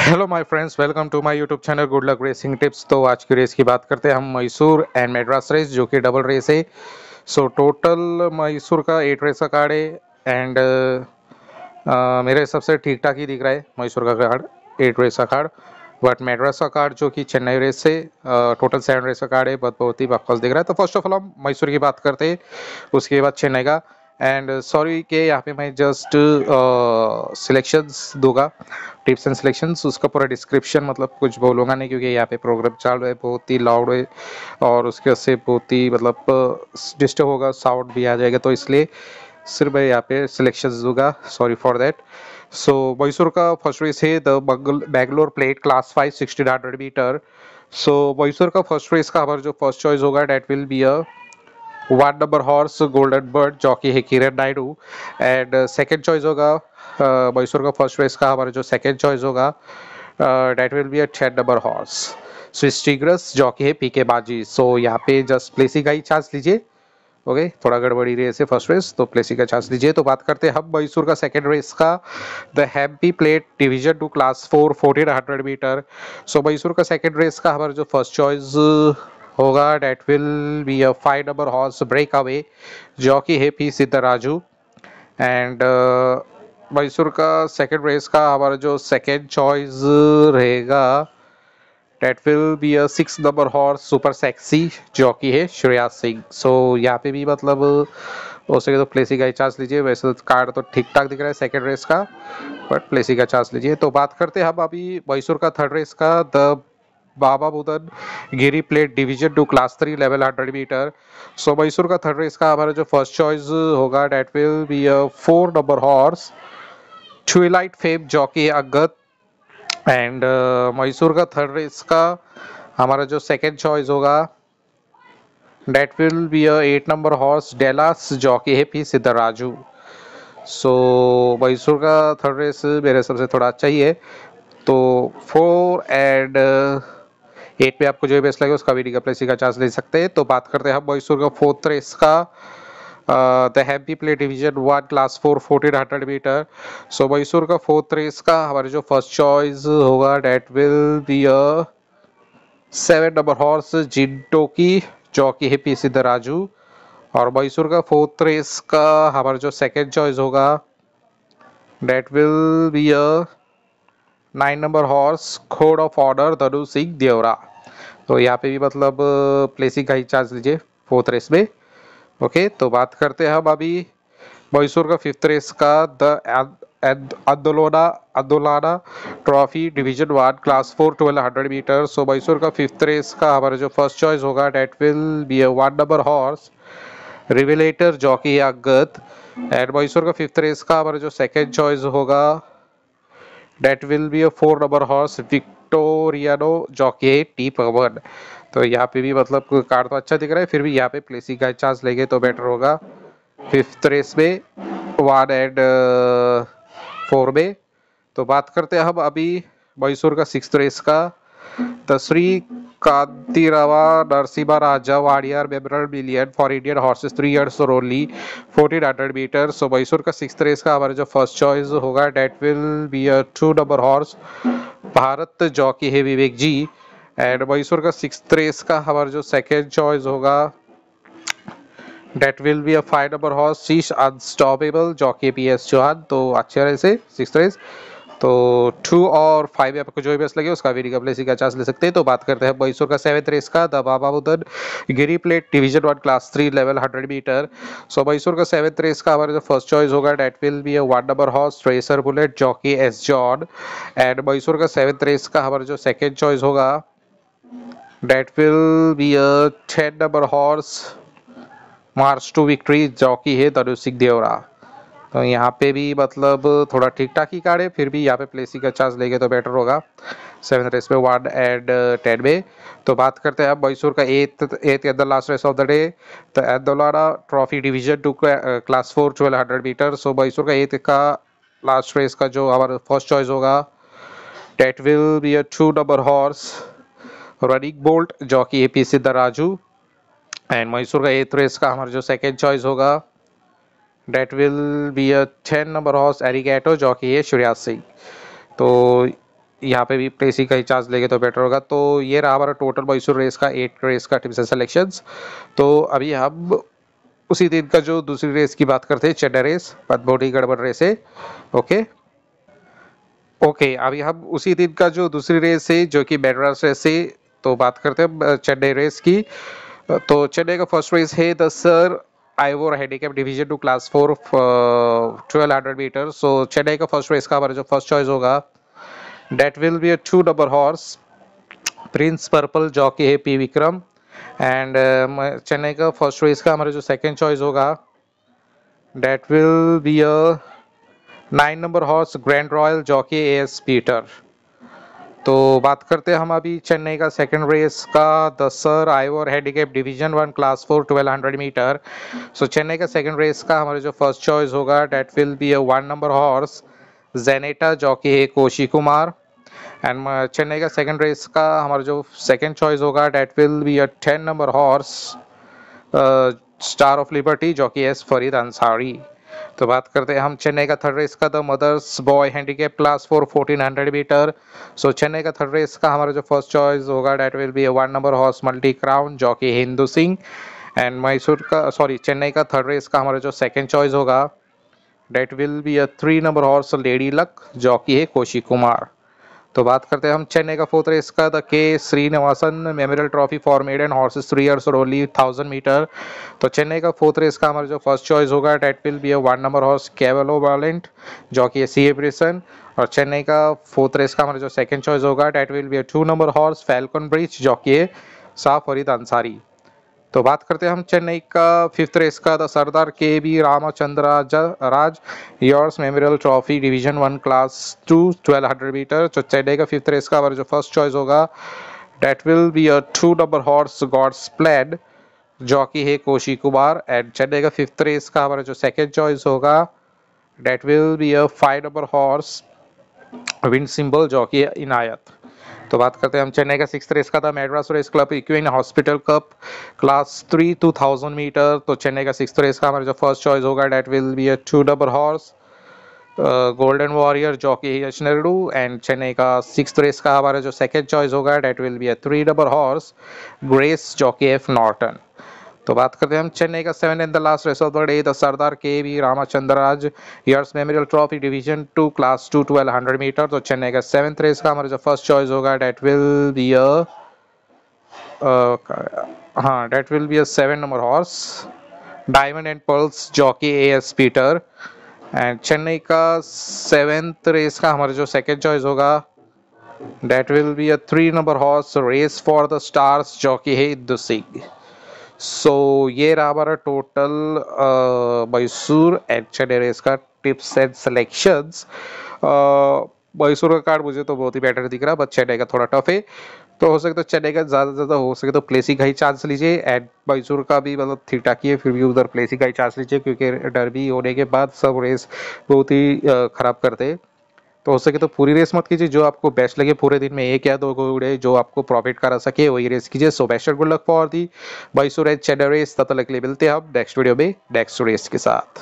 Hello my friends, welcome to my YouTube channel good luck racing tips. तो आज की race की बात करते हैं हम मैसूर एंड मैड्रास रेस, जो कि डबल रेस है। सो टोटल मैसूर का 8 रेस का कार्ड है एंड मेरे हिसाब से ठीक ठाक ही दिख रहा है मैसूर का कार्ड, 8 रेस का कार्ड। बट मैड्रास का कार्ड जो कि चेन्नई रेस से टोटल 7 रेस का कार्ड है, बहुत ही बकवास दिख रहा है। तो फर्स्ट ऑफ ऑल हम मैसूर की बात करते हैं, उसके बाद चेन्नई का। एंड सॉरी कि यहाँ पे मैं जस्ट सिलेक्शंस दूंगा, टिप्स एंड सिलेक्शंस, उसका पूरा डिस्क्रिप्शन मतलब कुछ बोलूँगा नहीं, क्योंकि यहाँ पे प्रोग्राम चालू है, बहुत ही लाउड है और उसके वजह से बहुत ही मतलब डिस्टर्ब होगा, साउंड भी आ जाएगा, तो इसलिए सिर्फ मैं यहाँ पे सिलेक्शंस दूंगा, sorry for that. So Mysore का फर्स्ट रेस है the Bangalore plate class 5 1600 metre. So Mysore का फर्स्ट रेस का हमारा जो फर्स्ट चॉइस होगा that will be a 1 number horse golden bird, jockey है Kiran Naidu. And second choice होगा मैसूर का फर्स्ट रेस का हमारा जो सेकंड चॉइस होगा that will be a 10 number horse swiss tigress, jockey है पीके बाजी। सो यहाँ पे जस्ट प्लेसिंग का ही चांस लीजिए। ओके, थोड़ा गड़बड़ी रेस है फर्स्ट रेस, तो प्लेसिंग का चांस लीजिए। तो बात करते हैं हम मैसूर का सेकंड रेस का, the happy plate division 2 class 4 1400 metre. So Mysore का सेकंड रेस का हमारा जो फर्स्ट चॉइस होगा that will be a 5 number horse break away, jockey है पी सिद्धराजू। एंड मैसूर का सेकंड रेस का हमारा जो सेकंड चॉइस रहेगा that will be a 6 number horse super sexy, jockey है श्रेया सिंह। सो यहाँ पे भी मतलब हो सके तो प्लेसी का ही चांस लीजिए। वैसे तो कार्ड तो ठीक ठाक दिख रहा है सेकंड रेस का, बट प्लेसी का चांस लीजिए। तो बात करते हैं हम अभी मैसूर का थर्ड रेस का, the Baba Budan Giri plate division 2 class 3 level 100 metre. So Mysore का थर्ड रेस का हमारा जो फर्स्ट चॉइस होगा that will be a 4 number horse twilight fame, jockey अगत। एंड मैसूर का थर्ड रेस का हमारा जो सेकंड चॉइस होगा that will be a 8 number horse Dallas, jockey है पी सिद्धराजू। सो मैसूर का थर्ड रेस मेरे हिसाब से थोड़ा अच्छा ही है। तो 4 एंड 8 पे आपको जो बेस्ट लगे उसका भी प्लेसी का चांस ले सकते हैं। तो बात करते हैं हम मैसूर का फोर्थ रेस का, the happy play division 1 class 4 1400 metre. So Mysore का फोर्थ रेस का हमारे जो फर्स्ट चॉइस होगा that will be a 7 number horse जिंटो की, जॉकी है पी सिद्धराजू। और मैसूर का फोर्थ रेस का हमारा जो सेकंड चॉइस होगा that will be a 9 number horse खोड ऑफ ऑर्डर धनु सिंह देवरा। तो यहाँ पे भी मतलब प्लेसिंग का ही चांस लीजिए फोर्थ रेस में। ओके, तो बात करते हैं हम अभी मैसूर का फिफ्थ रेस का, the Andolana Andolana trophy division 1 class 4 1200 metre. So Mysore का फिफ्थ रेस का हमारा जो फर्स्ट चॉइस होगा that will be a 1 number horse revelator, jockey अगत। एंड मैसूर का फिफ्थ रेस का हमारा जो सेकंड चॉइस होगा that will be a 4 number horse विक्टोरियानो, jockey T पवन। तो यहाँ पे भी मतलब कार्ड तो अच्छा दिख रहा है, फिर भी यहाँ पे प्लेसिंग का चांस लेंगे तो बेटर होगा फिफ्थ रेस में 1 एंड 4 में। तो बात करते हैं हम अभी मैसूर का सिक्स्थ रेस का, the Shri Kantirava Narasimha Raja Wadiyar memorial million for Indian horses 3 years only 1400 metre. So Mysore का सिक्स्थ रेस का हमारा जो फर्स्ट चॉइस होगा that will be a 2 number horse Bharat, jockey है विवेक जी। एंड मैसूर का सिक्स्थ रेस का हमारा जो सेकेंड चॉइस होगा that will be a 5 number horse she's unstoppable, jockey P S Chauhan. तो अच्छे रहे से सिक्स रेस। तो 2 और 5 आपको जो भी बेस्ट लगे उसका भी प्लेसिंग का चांस ले सकते हैं। तो बात करते हैं मैसूर का सेवेंथ रेस का, the Baba Budan Giri plate division 1 class 3 level 100 metre. So Mysore का सेवेंथ रेस का हमारा जो फर्स्ट चॉइस होगा that will be a 1 number horse tracer bullet, jockey S John. And Mysore का सेवेंथ रेस का हमारा जो सेकेंड चॉइस होगा that will be a 10 number horse march to victory, jockey है धनु सिंह देवरा। तो यहाँ पे भी मतलब थोड़ा ठीक ठाक ही कार्ड है, फिर भी यहाँ पे प्लेसिंग का चांस लेंगे तो बेटर होगा सेवन रेस में 1 एंड 10 में। तो बात करते हैं अब मैसूर का eighth and the last race of the day, the Andolana trophy division 2 class 4 1200 metre. So Mysore का एथ का लास्ट रेस का जो हमारा फर्स्ट चॉइस होगा that will be a 2 number horse running bolt, jockey A P Siddharaju. And Mysore का eighth race का हमारा जो सेकेंड चॉइस होगा that will be a 10 number horse arigato, jockey है श्रेया सिंह। तो यहाँ पे भी प्लेसिंग का ही चार्ज लेंगे तो बेटर होगा। तो ये रहा हमारा टोटल मैसूर रेस का 8 रेस का टिप्स एंड सिलेक्शंस। तो अभी हम उसी दिन का जो दूसरी रेस की बात करते हैं, चेन्नई रेस, बहुत ही गड़बड़ रेस है। ओके ओके, अभी हम उसी दिन का जो दूसरी रेस है जो कि मैड्रास रेस है, तो बात करते हैं चेन्नई रेस की। तो चेन्नई का फर्स्ट रेस है the sir Ivor handicap division 2 class 4 1200 metre. So Chennai का फर्स्ट रेस का हमारा जो फर्स्ट चॉइस होगा that will be a 2 number horse prince purple, jockey है पी विक्रम। एंड चेन्नई का फर्स्ट रेस का हमारा जो सेकंड चॉइस होगा that will be a 9 number horse grand royal, jockey S Peter. तो बात करते हैं हम अभी चेन्नई का सेकंड रेस का the sir Ivor handicap division 1 class 4 1200 metre. So Chennai का सेकंड रेस का हमारा जो फर्स्ट चॉइस होगा that will be a 1 number horse जेनेटा, जॉकी है कोशी कुमार। एंड चेन्नई का सेकंड रेस का हमारा जो सेकंड चॉइस होगा that will be a 10 number horse star of liberty, jockey S Farid Ansari. तो बात करते हैं हम चेन्नई का थर्ड रेस का the mother's boy handicap class 4 1400 metre. So Chennai का थर्ड रेस का हमारा जो फर्स्ट चॉइस होगा that will be 1 number horse multi crown, jockey Hindu Singh. And Mysore का चेन्नई का थर्ड रेस का हमारा जो सेकंड चॉइस होगा that will be a 3 number horse lady luck, jockey है कोशी कुमार। तो बात करते हैं हम चेन्नई का फोर्थ रेस का the K Srinivasan memorial trophy for maiden horses 3 years और ओनली 1000 मीटर। तो चेन्नई का फोर्थ रेस का हमारा जो फर्स्ट चॉइस होगा that will be a 1 number horse cavallo valiant, jockey है सी ए ब्रिसन। और चेन्नई का फोर्थ रेस का हमारा जो सेकंड चॉइस होगा that will be a 2 number horse falcon bridge, jockey है सा फरीद अंसारी। तो बात करते हैं हम चेन्नई का फिफ्थ रेस का the Sardar K B Ramachandra Raj Urs memorial trophy division 1 class 2 1200 metre. तो चेन्नई का फिफ्थ रेस का हमारा जो फर्स्ट चॉइस होगा that will be a 2 number horse god's played, jockey है कोशी कुमार। एंड चेन्नई का फिफ्थ रेस का हमारा जो सेकंड चॉइस होगा that will be a 5 number horse wind symbol, jockey है इनायत। तो बात करते हैं हम चेन्नई का सिक्स्थ रेस का था Madras race club equine hospital cup class 3 2000 metre. तो चेन्नई का सिक्स्थ रेस का हमारा जो फर्स्ट चॉइस होगा that will be a 2 number horse golden warrior, jockey Yash Naidu. And Chennai का सिक्स्थ रेस का हमारा जो सेकंड चॉइस होगा that will be a 3 number horse grace, jockey F Norton. तो बात करते हैं हम चेन्नई का seven and the last race of the day the Sardar K V Ramachandraraj Urs memorial trophy division 2 class 2 1200 metre. तो चेन्नई का सेवेंथ रेस का हमारा जो फर्स्ट चॉइस होगा डेट विल बी अ हाँ that will be a 7 number horse diamond and pearls, jockey A S Peter. And Chennai का seventh race का हमारा जो सेकंड चॉइस होगा that will be a 3 number horse race for the stars, jockey है Indu Singh. So ये रहा हमारा total Mysore and Chennai race का टिप्स एंड सिलेक्शंस। मैसूर का कार्ड मुझे तो बहुत ही बेटर दिख रहा, बट चेन्नई का थोड़ा टफ है। तो हो सके तो चेन्नई का ज़्यादा से ज़्यादा हो सके तो प्लेसिंग का ही चांस लीजिए। एंड मैसूर का भी मतलब ठीक ठाक ही है, फिर भी उधर प्लेसिंग का ही चांस लीजिए क्योंकि डर्बी होने के बाद सब रेस बहुत ही ख़राब करते हैं। तो हो सके तो पूरी रेस मत कीजिए, जो आपको बेस्ट लगे पूरे दिन में एक या दो घोड़े जो आपको प्रॉफिट करा सके वही रेस कीजिए। So best good luck for the Mysore and Chennai race. तब तक के लिए मिलते हैं हम नेक्स्ट वीडियो में नेक्स्ट रेस के साथ।